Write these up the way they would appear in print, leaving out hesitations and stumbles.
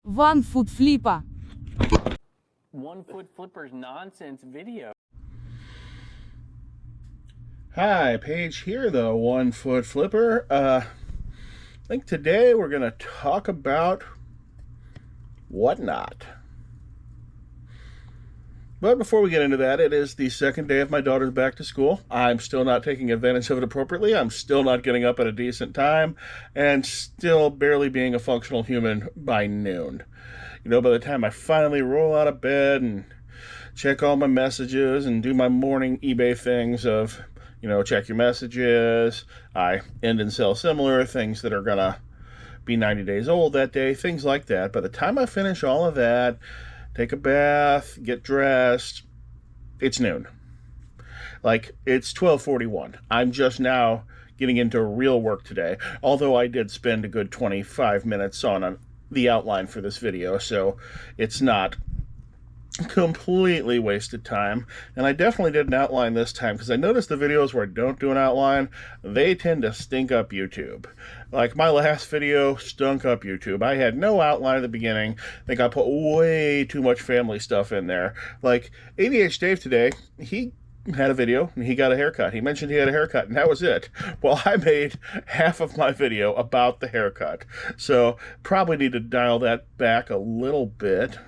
One-foot-flipper. One-foot-flipper's nonsense video. Hi, Paige here, the one-foot-flipper. I think today we're going to talk about whatnot. But before we get into that, it is the second day of my daughter's back to school. I'm still not taking advantage of it appropriately. I'm still not getting up at a decent time, and still barely being a functional human by noon. You know, by the time I finally roll out of bed and check all my messages and do my morning eBay things of, you know, check your messages, I end and sell similar, things that are going to be 90 days old that day, things like that. By the time I finish all of that, take a bath, get dressed, it's noon. Like, it's 12:41. I'm just now getting into real work today, although I did spend a good 25 minutes on the outline for this video, so it's not completely wasted time. And I definitely did an outline this time, because I noticed the videos where I don't do an outline, they tend to stink up YouTube. Like, my last video stunk up YouTube. I had no outline at the beginning. I think I put way too much family stuff in there. Like, ADH Dave today, he had a video and he got a haircut. He mentioned he had a haircut, and that was it. Well, I made half of my video about the haircut, so probably need to dial that back a little bit.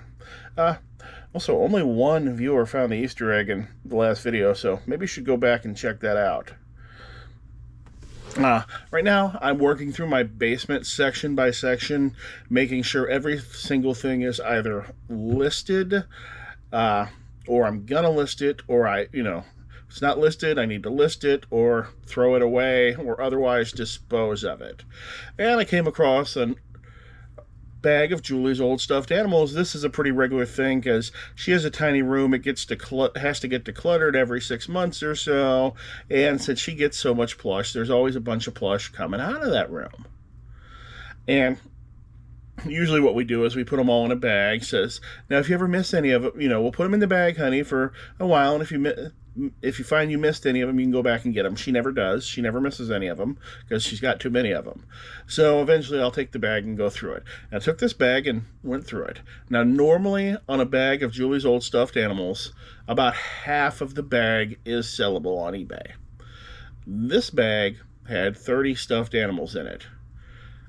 Also, only one viewer found the Easter egg in the last video, so maybe you should go back and check that out. Right now, I'm working through my basement section by section, making sure every single thing is either listed, or I'm gonna list it, or if it's not listed, I need to list it, or throw it away, or otherwise dispose of it. And I came across a bag of Julie's old stuffed animals. This is a pretty regular thing because she has a tiny room. It has to get decluttered every 6 months or so, and since she gets so much plush, there's always a bunch of plush coming out of that room. And usually what we do is we put them all in a bag. Says, now if you ever miss any of it, we'll put them in the bag, honey, for a while, and if you find you missed any of them, you can go back and get them. She never does. She never misses any of them because she's got too many of them. So eventually I'll take the bag and go through it. And I took this bag and went through it. Now, normally on a bag of Julie's old stuffed animals, about half of the bag is sellable on eBay. This bag had 30 stuffed animals in it,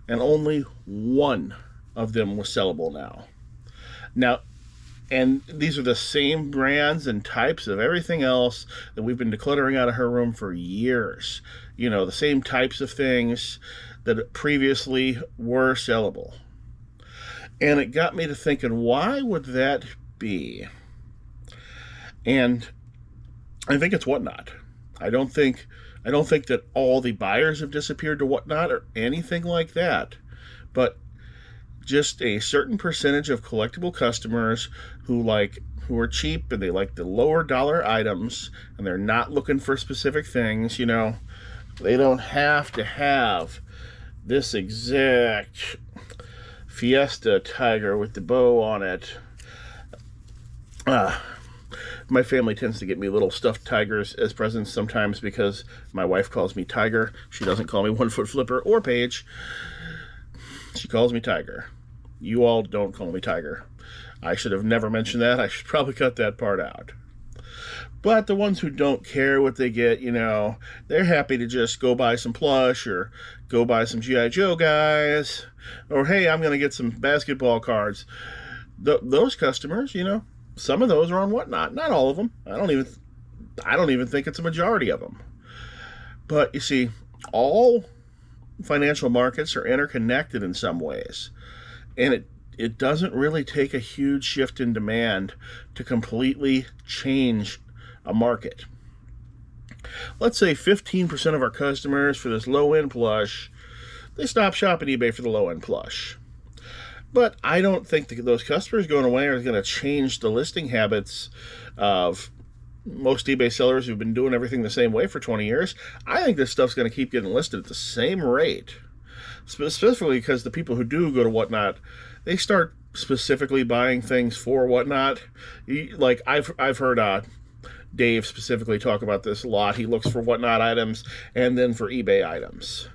and only one of them was sellable now. And these are the same brands and types of everything else that we've been decluttering out of her room for years. The same types of things that previously were sellable. And it got me to thinking, why would that be? And I think it's whatnot. I don't think that all the buyers have disappeared to whatnot or anything like that. But just a certain percentage of collectible customers who are cheap and they like the lower dollar items and they're not looking for specific things. They don't have to have this exact Fiesta tiger with the bow on it. My family tends to get me little stuffed tigers as presents sometimes because my wife calls me Tiger. She doesn't call me One Foot Flipper or Paige. She calls me Tiger. You all don't call me Tiger. I should have never mentioned that. I should probably cut that part out. But the ones who don't care what they get, they're happy to just go buy some plush or go buy some G.I. Joe guys, or hey, I'm going to get some basketball cards. Those customers, some of those are on whatnot. Not all of them. I don't even think it's a majority of them. But you see, all financial markets are interconnected in some ways, and it doesn't really take a huge shift in demand to completely change a market. Let's say 15% of our customers for this low-end plush, they stop shopping eBay for the low-end plush. But I don't think that those customers going away are going to change the listing habits of most eBay sellers who've been doing everything the same way for 20 years. I think this stuff's going to keep getting listed at the same rate, specifically because the people who do go to whatnot, they start specifically buying things for whatnot. Like I've heard Dave specifically talk about this a lot. He looks for whatnot items and then for eBay items.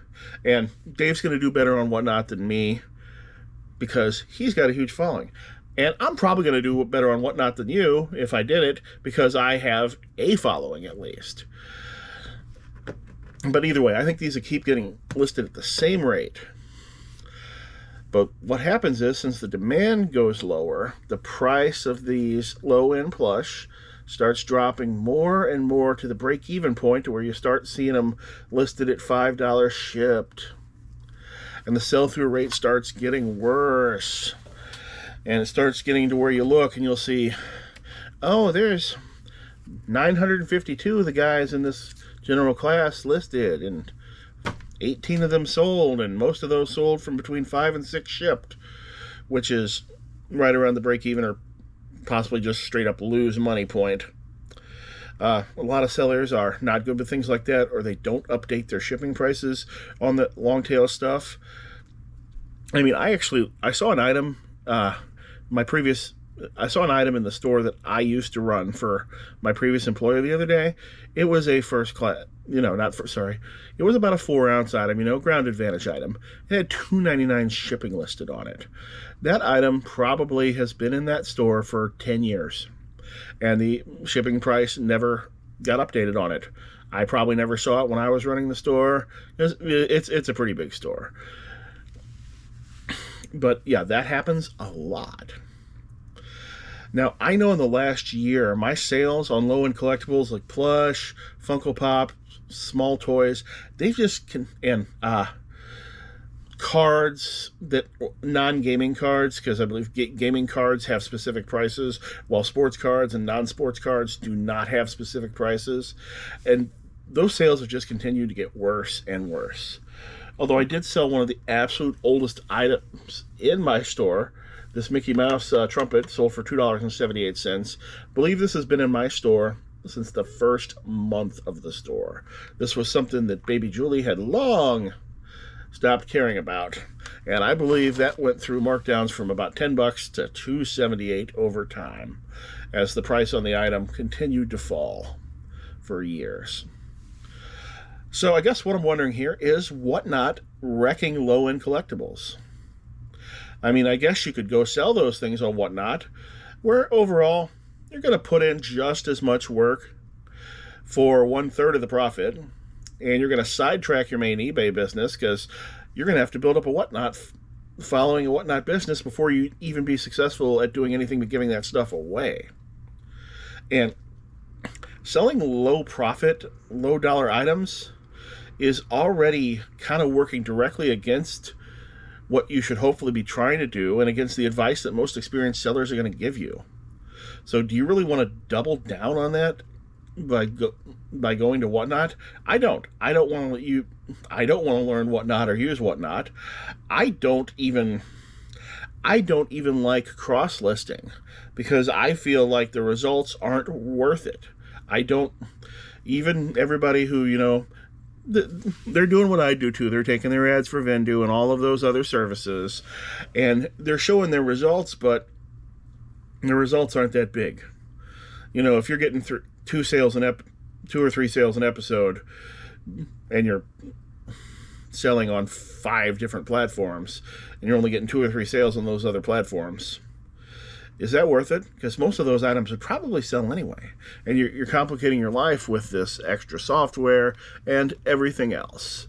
And Dave's going to do better on whatnot than me, because he's got a huge following. And I'm probably going to do better on Whatnot than you if I did it, because I have a following at least. But either way, I think these will keep getting listed at the same rate. But what happens is, since the demand goes lower, the price of these low-end plush starts dropping more and more to the break-even point, to where you start seeing them listed at $5 shipped. And the sell-through rate starts getting worse. And it starts getting to where you look and you'll see, oh, there's 952 of the guys in this general class listed, and 18 of them sold, and most of those sold from between 5 and 6 shipped, which is right around the break-even or possibly just straight up lose money point. A lot of sellers are not good with things like that, or they don't update their shipping prices on the long tail stuff. I mean, I saw an item, I saw an item in the store that I used to run for my previous employer the other day. It was a first class, it was about a 4-ounce item, ground advantage item. It had $2.99 shipping listed on it. That item probably has been in that store for 10 years, and the shipping price never got updated on it. I probably never saw it when I was running the store. It's a pretty big store. But yeah, that happens a lot. Now, I know in the last year, my sales on low-end collectibles like plush, Funko Pop, small toys, they've just, and cards, that non-gaming cards, because I believe gaming cards have specific prices, while sports cards and non-sports cards do not have specific prices. And those sales have just continued to get worse and worse. Although I did sell one of the absolute oldest items in my store. This Mickey Mouse trumpet sold for $2.78. I believe this has been in my store since the first month of the store. This was something that baby Julie had long stopped caring about. And I believe that went through markdowns from about $10 to $2.78 over time, as the price on the item continued to fall for years. So I guess what I'm wondering here is, Whatnot wrecking low-end collectibles? I mean, I guess you could go sell those things on Whatnot, where overall you're going to put in just as much work for 1/3 of the profit, and you're going to sidetrack your main eBay business, because you're going to have to build up a Whatnot following, a Whatnot business, before you even be successful at doing anything but giving that stuff away. And selling low profit, low dollar items is already kind of working directly against what you should hopefully be trying to do, and against the advice that most experienced sellers are going to give you. So do you really want to double down on that by going to Whatnot? I don't want to learn Whatnot or use Whatnot. I don't even like cross-listing, because I feel like the results aren't worth it. Even everybody who, they're doing what I do too. They're taking their ads for Vendu and all of those other services, and they're showing their results, but the results aren't that big. If you're getting 2 or 3 sales an episode, and you're selling on 5 different platforms, and you're only getting 2 or 3 sales on those other platforms, is that worth it? Because most of those items would probably sell anyway. And you're complicating your life with this extra software and everything else.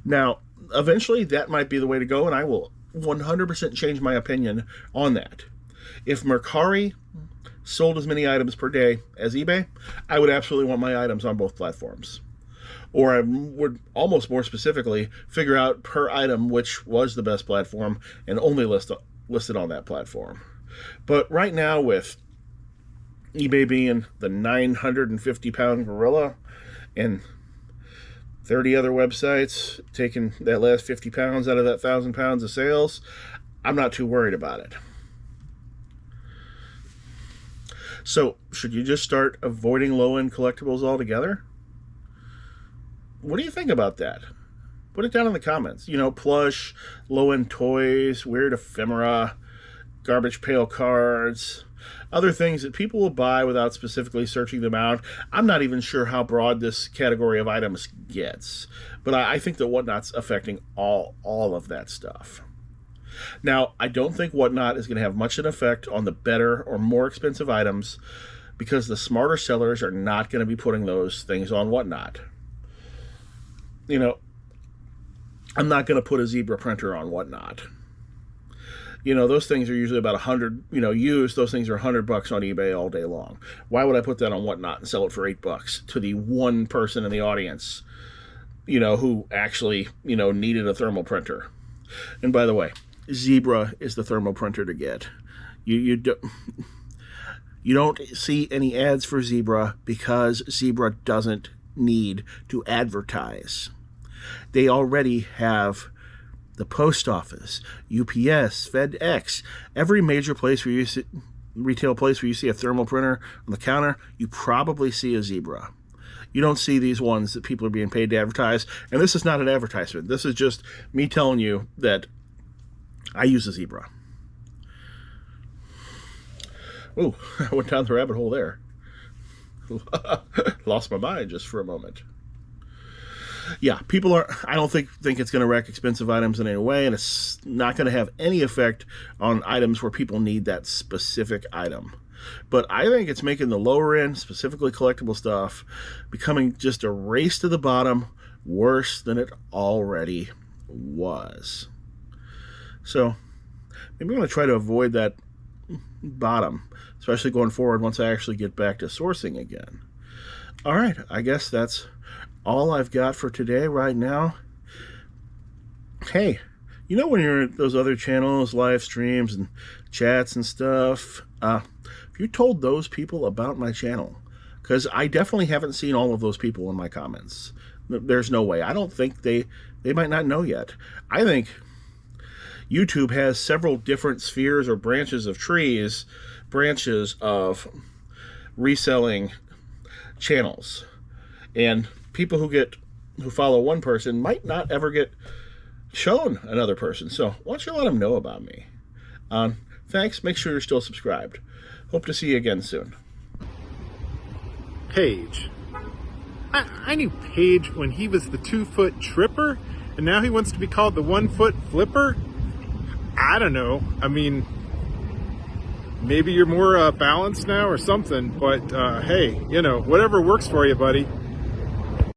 Now, eventually that might be the way to go, and I will 100% change my opinion on that. If Mercari sold as many items per day as eBay, I would absolutely want my items on both platforms. Or I would almost more specifically figure out per item which was the best platform and only list it on that platform. But right now, with eBay being the 950-pound gorilla and 30 other websites taking that last 50 pounds out of that 1,000 pounds of sales, I'm not too worried about it. So, should you just start avoiding low-end collectibles altogether? What do you think about that? Put it down in the comments. Plush, low-end toys, weird ephemera, garbage pail cards, other things that people will buy without specifically searching them out. I'm not even sure how broad this category of items gets, but I think that Whatnot's affecting all of that stuff. Now, I don't think Whatnot is going to have much of an effect on the better or more expensive items because the smarter sellers are not going to be putting those things on Whatnot. You know, I'm not going to put a zebra printer on Whatnot. You know, those things are usually about 100, used. Those things are $100 on eBay all day long. Why would I put that on Whatnot and sell it for $8 to the one person in the audience, who actually, needed a thermal printer? And by the way, Zebra is the thermal printer to get. You don't see any ads for Zebra because Zebra doesn't need to advertise. They already have the post office, UPS, FedEx, every major place where you see, retail place where you see a thermal printer on the counter, you probably see a Zebra. You don't see these ones that people are being paid to advertise. And this is not an advertisement. This is just me telling you that I use a Zebra. Oh, I went down the rabbit hole there. Lost my mind just for a moment. Yeah, I don't think it's going to wreck expensive items in any way, and it's not going to have any effect on items where people need that specific item. But I think it's making the lower end, specifically collectible stuff, becoming just a race to the bottom worse than it already was. So maybe I'm going to try to avoid that bottom, especially going forward once I actually get back to sourcing again. All right, I guess that's all I've got for today right now. Hey, when you're at those other channels, live streams and chats and stuff, if you told those people about my channel, because I definitely haven't seen all of those people in my comments. There's no way. I don't think they might not know yet. I think YouTube has several different spheres or branches of reselling channels. And people who follow one person might not ever get shown another person. So why don't you let them know about me? Thanks. Make sure you're still subscribed. Hope to see you again soon. Paige. I knew Paige when he was the 2-foot tripper, and now he wants to be called the 1-foot flipper? I don't know. I mean, maybe you're more balanced now or something, but hey, whatever works for you, buddy.